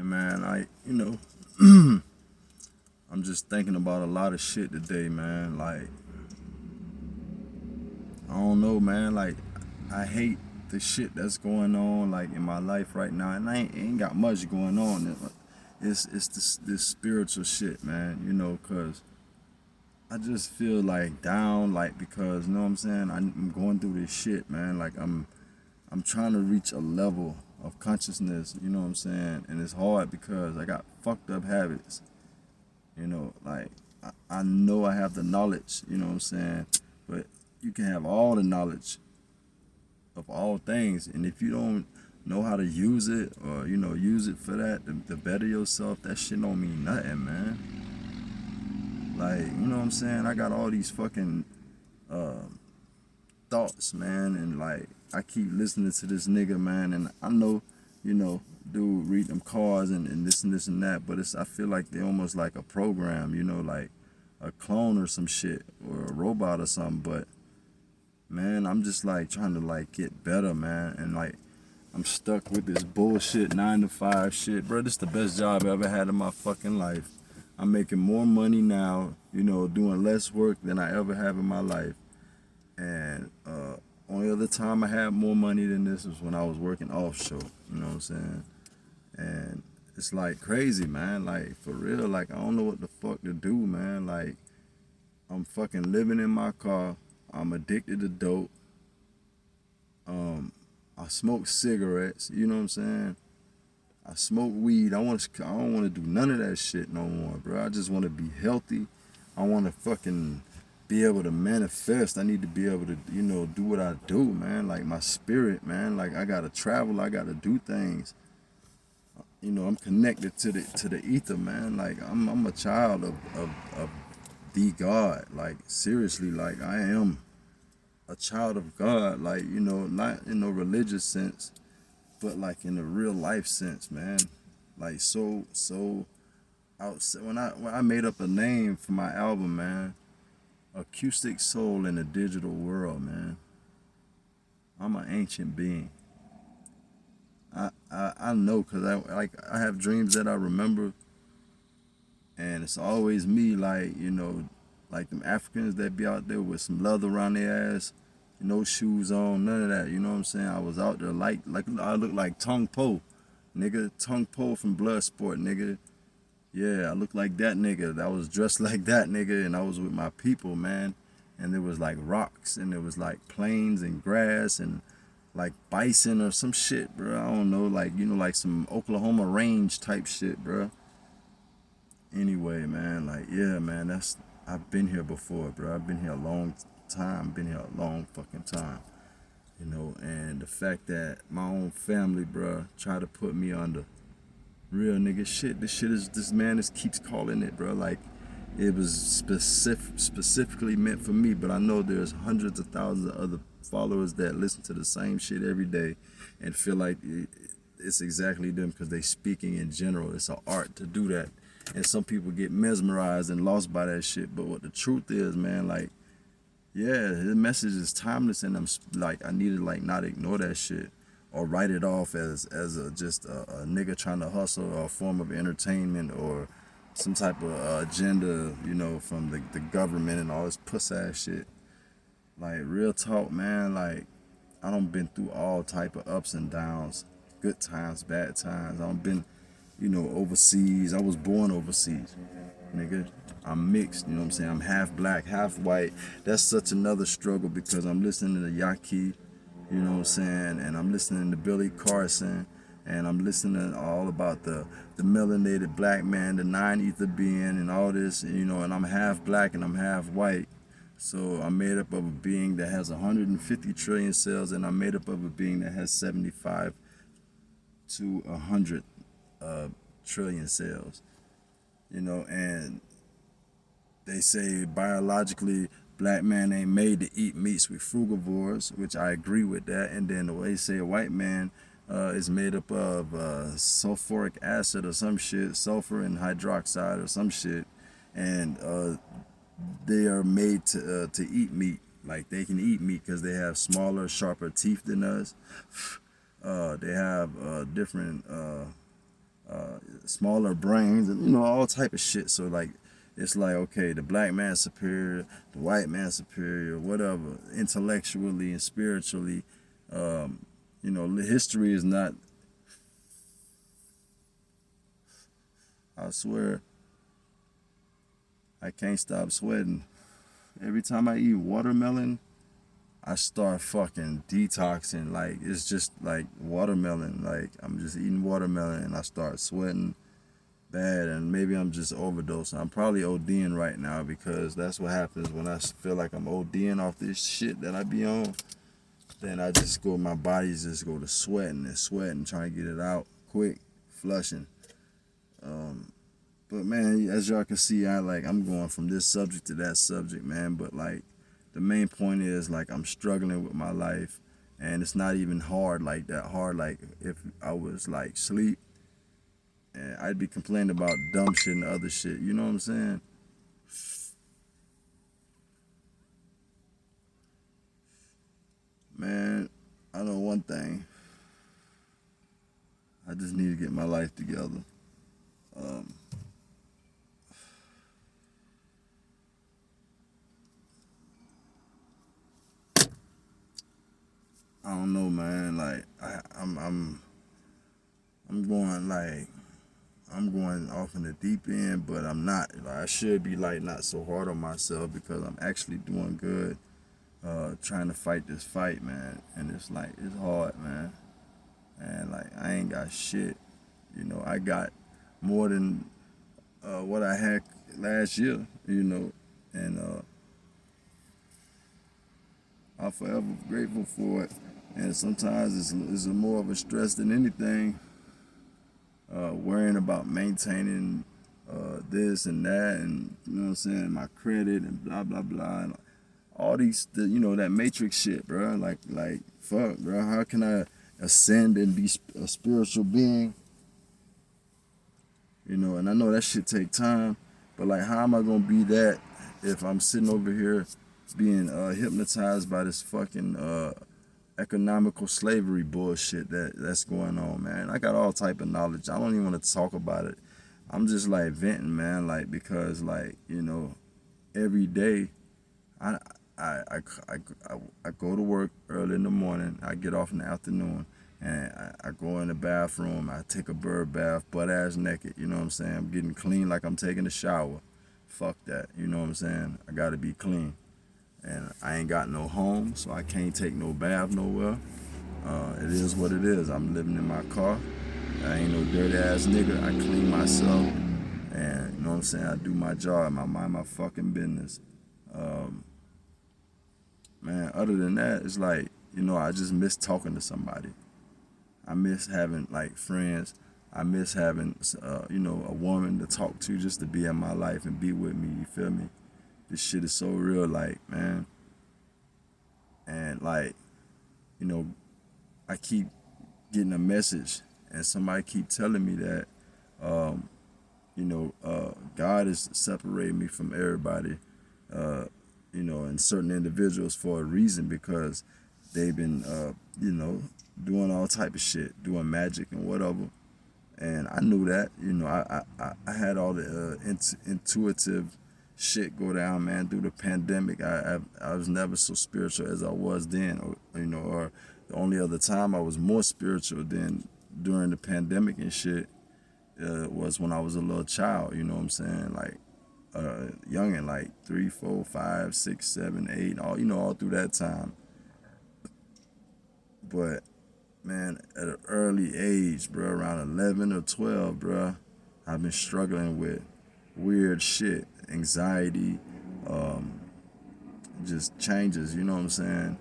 And man, I'm just thinking about a lot of shit today, man. Like, I don't know, man. Like, I hate the shit that's going on, like, in my life right now. And I ain't got much going on. It's this spiritual shit, man. Cause I just feel like down, like, because you know what I'm saying. I'm going through this shit, man. Like, I'm trying to reach a level of consciousness. You know what I'm saying, and it's hard because I got fucked up habits. Like I know I have the knowledge, you know what I'm saying? But you can have all the knowledge of all things, and if you don't know how to use it or, use it for that to better yourself, that shit don't mean nothing, man. Like, you know what I'm saying? I got all these fucking uh, thoughts, man, and like I keep listening to this nigga, man, and I know, dude read them cards and this and that, but I feel like they almost like a program, like a clone or some shit or a robot or something. But man, I'm just like trying to like get better, man, and like I'm stuck with this bullshit 9 to 5 shit, bro. This is the best job I ever had in my fucking life. I'm making more money now, doing less work than I ever have in my life. And only other time I had more money than this was when I was working offshore. You know what I'm saying? And it's like crazy, man. Like, for real, like I don't know what the fuck to do, man. Like, I'm fucking living in my car. I'm addicted to dope. Um, I smoke cigarettes. You know what I'm saying? I smoke weed. I don't want to do none of that shit no more, bro. I just want to be healthy. I want to fucking be able to manifest. I need to be able to, do what I do, man. Like my spirit, man. Like I gotta travel. I gotta do things. I'm connected to the ether, man. Like I'm a child of the God. Like seriously, like I am a child of God. Like not in no religious sense, but like in a real life sense, man. Like so outside. When I made up a name for my album, man, Acoustic Soul in a Digital World, man. I'm an ancient being. I know, cause I have dreams that I remember, and it's always me, like like them Africans that be out there with some leather around their ass, no shoes on, none of that. You know what I'm saying? I was out there like I look like Tong Po, nigga, Tong Po from Bloodsport, nigga. Yeah, I look like that nigga. I was dressed like that nigga, and I was with my people, man. And there was like rocks, and there was like plains and grass, and like bison or some shit, bro. I don't know, like like some Oklahoma range type shit, bro. Anyway, man, like yeah, man, I've been here before, bro. I've been here a long time. Been here a long fucking time, And the fact that my own family, bro, try to put me under real nigga shit. This man just keeps calling it, bro. Like it was specifically meant for me, but I know there's hundreds of thousands of other followers that listen to the same shit every day and feel like it's exactly them because they speaking in general. It's an art to do that, and some people get mesmerized and lost by that shit. But what the truth is, man, like yeah, his message is timeless, and I'm like I need to like not ignore that shit or write it off as just a nigga trying to hustle or a form of entertainment or some type of agenda, from the government and all this puss ass shit. Like real talk, man. Like I done been through all type of ups and downs, good times, bad times. I've been, overseas. I was born overseas, nigga. I'm mixed, you know what I'm saying? I'm half black, half white. That's such another struggle because I'm listening to Yaki, you know what I'm saying? And I'm listening to Billy Carson, and I'm listening all about the melanated black man, the nine ether being, and all this, and I'm half black and I'm half white. So I'm made up of a being that has 150 trillion cells, and I'm made up of a being that has 75 to 100 trillion cells. And they say biologically black man ain't made to eat meats with frugivores, which I agree with that. And then the way they say a white man is made up of sulfuric acid or some shit, sulfur and hydroxide or some shit, and they are made to eat meat. Like they can eat meat because they have smaller, sharper teeth than us. They have different smaller brains, and all type of shit. So like, it's like, okay, the black man superior, the white man superior, whatever, intellectually and spiritually. History is not. I swear, I can't stop sweating. Every time I eat watermelon, I start fucking detoxing. Like, it's just like watermelon. Like, I'm just eating watermelon and I start sweating bad, and maybe I'm just overdosing. I'm probably ODing right now because that's what happens when I feel like I'm ODing off this shit that I be on. Then I just go, my body's just go to sweating and sweating, trying to get it out quick, flushing. But man, as y'all can see, I'm going from this subject to that subject, man. But like, the main point is like I'm struggling with my life, and it's not even hard like that. Hard like if I was like sleep, and I'd be complaining about dumb shit and other shit. You know what I'm saying? Man, I know one thing. I just need to get my life together. Um, I don't know, man. Like I'm going like I'm going off in the deep end, but I'm not. Like, I should be like not so hard on myself because I'm actually doing good. Trying to fight this fight, man, and it's like it's hard, man. And like I ain't got shit. I got more than what I had last year. And I'm forever grateful for it. And sometimes it's more of a stress than anything. Worrying about maintaining this and that, and what I'm saying, my credit and blah blah blah, and all these, that matrix shit, bro. Like fuck, bro. How can I ascend and be a spiritual being? And I know that shit take time, but like, how am I gonna be that if I'm sitting over here being hypnotized by this fucking economical slavery bullshit that's going on, man? I got all type of knowledge. I don't even want to talk about it. I'm just like venting, man, like because like every day I I, I, I go to work early in the morning. I get off in the afternoon, and I go in the bathroom. I take a bird bath, butt ass naked. You know what I'm saying? I'm getting clean like I'm taking a shower. Fuck that. You know what I'm saying? I gotta be clean. And I ain't got no home, so I can't take no bath nowhere. It is what it is. I'm living in my car. I ain't no dirty ass nigga. I clean myself, and you know what I'm saying. I do my job. I mind my fucking business. Um, Man, other than that, it's like, I just miss talking to somebody. I miss having like friends. I miss having, a woman to talk to, just to be in my life and be with me. You feel me? This shit is so real, like, man. And like, you know, I keep getting a message, and somebody keep telling me that, um, God is separating me from everybody. Uh, and certain individuals for a reason, because they've been, doing all type of shit, doing magic and whatever. And I knew that, I had all the intuitive shit go down, man, through the pandemic. I was never so spiritual as I was then, or the only other time I was more spiritual than during the pandemic and shit was when I was a little child. You know what I'm saying? Like youngin, like 3, 4, 5, 6, 7, 8, all through that time. But man, at an early age, bro, around 11 or 12, bro, I've been struggling with weird shit, anxiety, um, just changes. You know what I'm saying?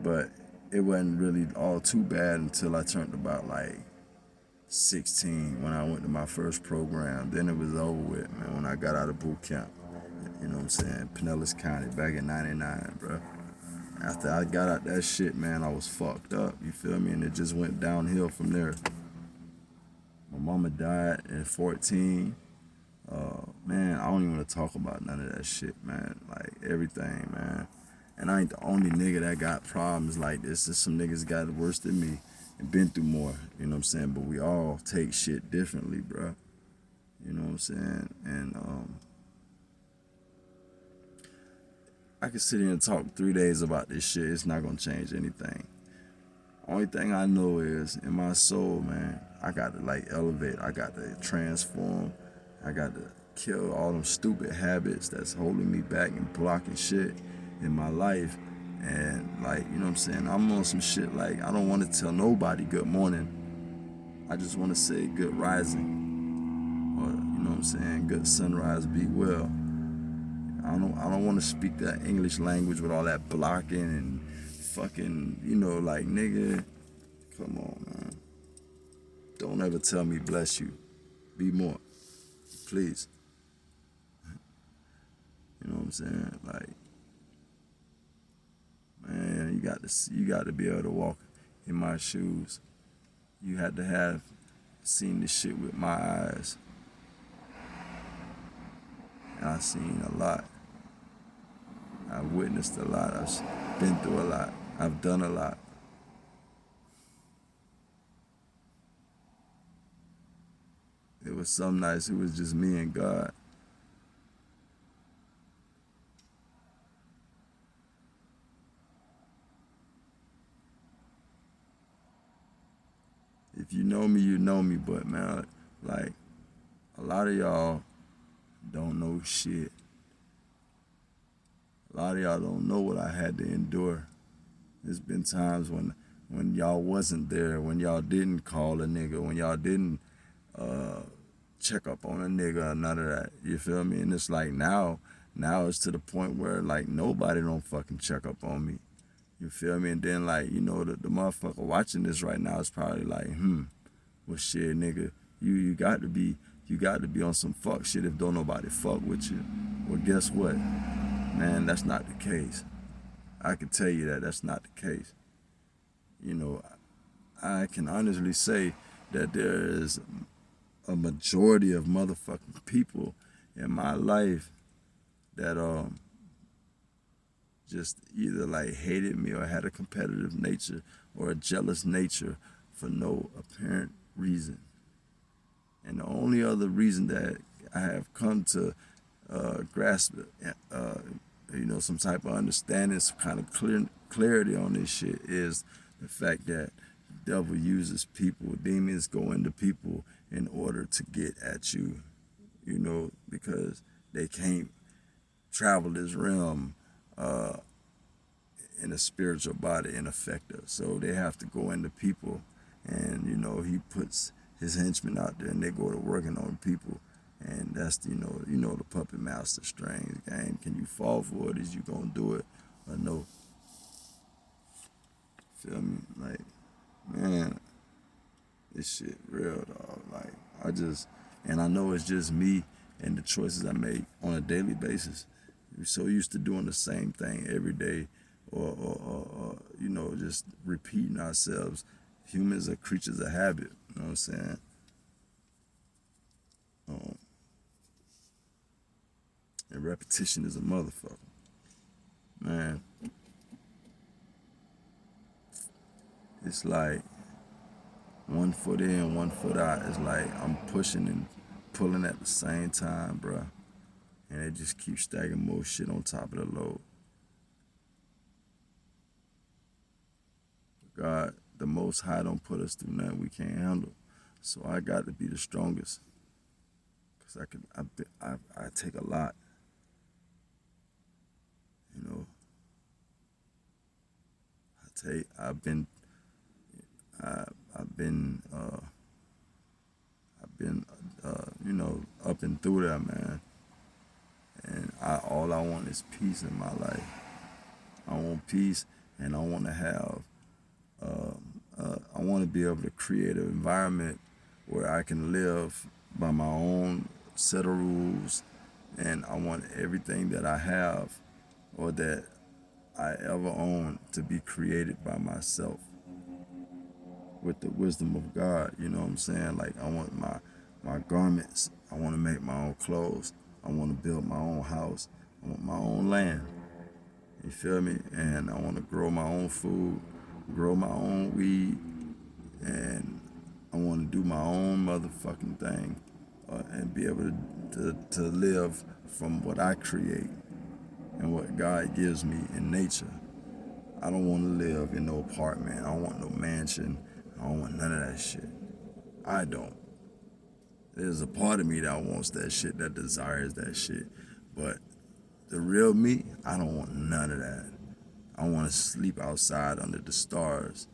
But it wasn't really all too bad until I turned about like 16 when I went to my first program. Then it was over with, man, when I got out of boot camp. You know what I'm saying? Pinellas County back in '99, bro. After I got out that shit, man, I was fucked up. You feel me? And it just went downhill from there. My mama died at 14. Man, I don't even want to talk about none of that shit, man. Like everything, man. And I ain't the only nigga that got problems like this. There's some niggas got it worse than me and been through more. You know what I'm saying? But we all take shit differently, bro. You know what I'm saying? And I can sit here and talk 3 days about this shit. It's not gonna change anything. Only thing I know is in my soul, man, I got to like elevate. I got to transform. I got to kill all them stupid habits that's holding me back and blocking shit in my life. And like, you know what I'm saying? I'm on some shit like I don't want to tell nobody good morning. I just want to say good rising. Or, you know what I'm saying? Good sunrise, be well. I don't want to speak that English language with all that blocking and fucking, you know, like nigga, come on, man. Don't ever tell me bless you. Be more, please. You know what I'm saying? Like, man, you got to be able to walk in my shoes. You had to have seen this shit with my eyes. And I've seen a lot. I've witnessed a lot. I've been through a lot. I've done a lot. It was some nights it was just me and God. If you know me, you know me. But man, like a lot of y'all don't know shit. A lot of y'all don't know what I had to endure. There's been times when y'all wasn't there, when y'all didn't call a nigga, when y'all didn't uh, check up on a nigga or none of that. You feel me? And it's like now it's to the point where like nobody don't fucking check up on me. You feel me? And then like, you know, the motherfucker watching this right now is probably like, well shit, nigga, you got to be on some fuck shit if don't nobody fuck with you. Well, guess what? Man, that's not the case. I can tell you that that's not the case. You know, I can honestly say that there is a majority of motherfucking people in my life that just either like hated me or had a competitive nature or a jealous nature for no apparent reason. And the only other reason that I have come to grasp, some type of understanding, some kind of clarity on this shit is the fact that the devil uses people, demons go into people in order to get at you, because they can't travel this realm in a spiritual body and affect us. So they have to go into people, and he puts his henchmen out there, and they go to working on people, and that's the puppet master strings game. Can you fall for it? Is you gonna do it or no? Feel me? Like, man, this shit real, dog. Like, and I know it's just me and the choices I make on a daily basis. We're so used to doing the same thing every day, or just repeating ourselves. Humans are creatures of habit. You know what I'm saying? And repetition is a motherfucker. Man, it's like 1 foot in, 1 foot out. It's like I'm pushing and pulling at the same time, bruh. And it just keeps stacking more shit on top of the load. God, the Most High don't put us through nothing we can't handle. So I got to be the strongest. Cause I take a lot. I've been up and through that, man. And all I want is peace in my life. I want peace, and I want to have. I want to be able to create an environment where I can live by my own set of rules, and I want everything that I have or that I ever own to be created by myself with the wisdom of God. You know what I'm saying? Like, I want my garments. I want to make my own clothes. I want to build my own house. I want my own land. You feel me? And I want to grow my own food, grow my own weed, and I want to do my own motherfucking thing and be able to live from what I create and what God gives me in nature. I don't want to live in no apartment. I don't want no mansion. I don't want none of that shit. I don't. There's a part of me that wants that shit, that desires that shit. But the real me, I don't want none of that. I want to sleep outside under the stars.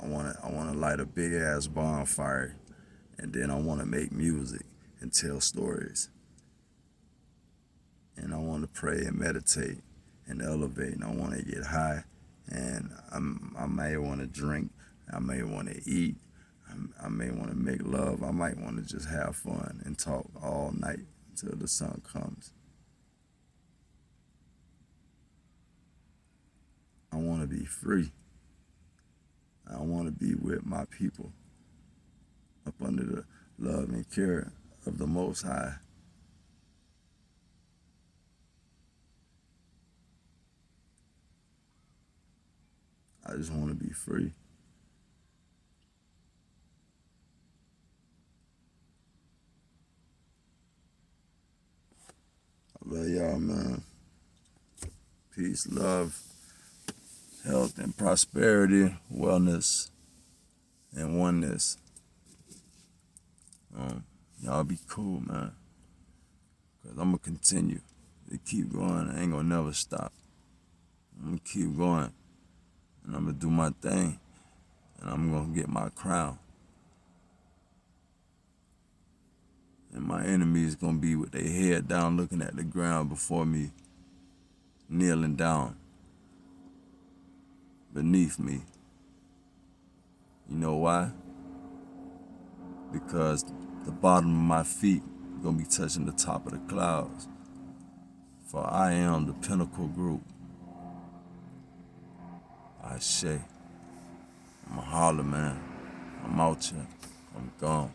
I want to light a big ass bonfire, and then I want to make music and tell stories. And I want to pray and meditate and elevate. And I want to get high, and I may want to drink. I may want to eat. I may want to make love. I might want to just have fun and talk all night until the sun comes. I want to be free. I want to be with my people up under the love and care of the Most High. I just want to be free. I love y'all, man. Peace, love, health, and prosperity, wellness, and oneness. Y'all be cool, man. Because I'm going to continue to keep going. I ain't going to never stop. I'm going to keep going. And I'm going to do my thing. And I'm going to get my crown. And my enemy is going to be with their head down looking at the ground before me, kneeling down beneath me. You know why? Because the bottom of my feet is going to be touching the top of the clouds. For I am the pinnacle group. Ashe. I'm a holler, man. I'm out here. I'm gone.